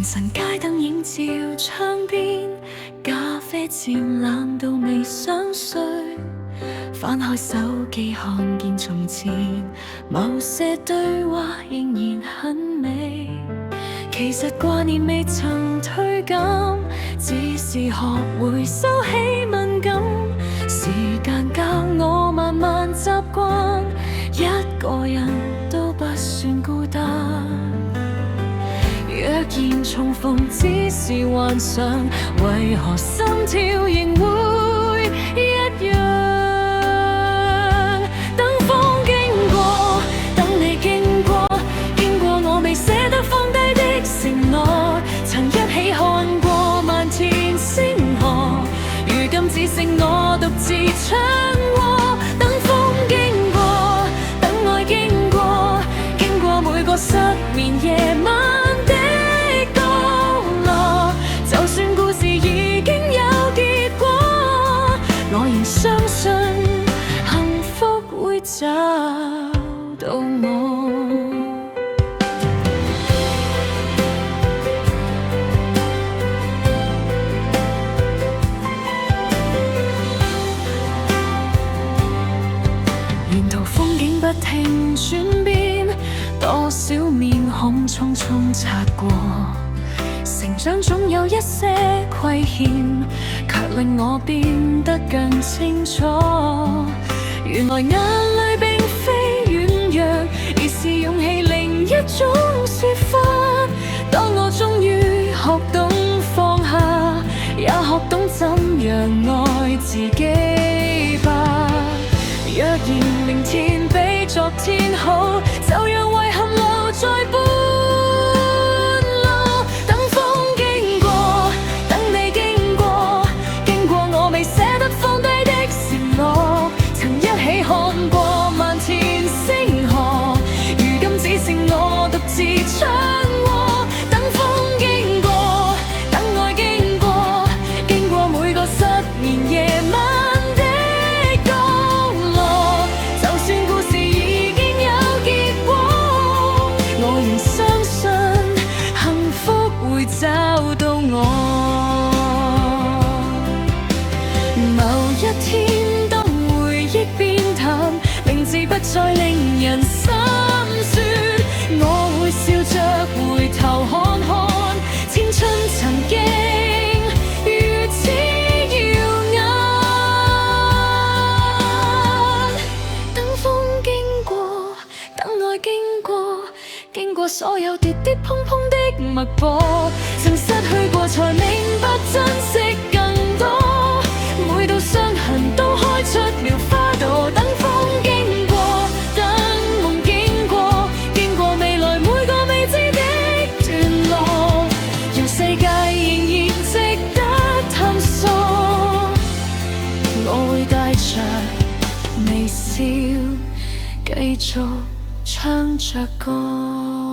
晨街燈映照窗邊，咖啡漸冷到未想睡，翻開手機看見從前某些對話仍然很美。其實掛念未曾退減，只是學會收起敏感。時間教我慢慢習慣，一個人都不算孤單。若然重逢只是幻想，為何心跳仍會一樣？等風經過，等你經過，經過我未捨得放低的承諾，曾一起看過漫天星河，如今只剩我獨自唱和。等風經過，等愛經過，經過每個失眠夜晚。相信幸福會找到我。沿途風景不停轉變，多少面孔匆匆擦過，成長總有一些虧欠，卻令我變得更清楚。原來眼淚並非軟弱，而是勇氣另一種說法。當我終於學懂放下，也學懂怎樣愛自己吧。若然明天比昨天好，就讓遺憾留在半路。等風經過，等你經過，經過我未捨得放低的承諾，曾一起看過漫天星河，如今只剩我獨自唱和。等風經過，等愛經過，經過每個失眠夜晚。找到我，某一天當回憶變淡，名字不再令人心酸，我會笑着回頭看看，青春曾經如此耀眼。等風經過，等愛經過，經過所有跌跌碰碰的脈搏，曾失去過才明白珍惜更多，每道傷痕都開出了花朵。等風經過，等夢經過，經過未來每個未知的段落，讓世界仍然值得探索。我會帶着微笑繼續唱着歌。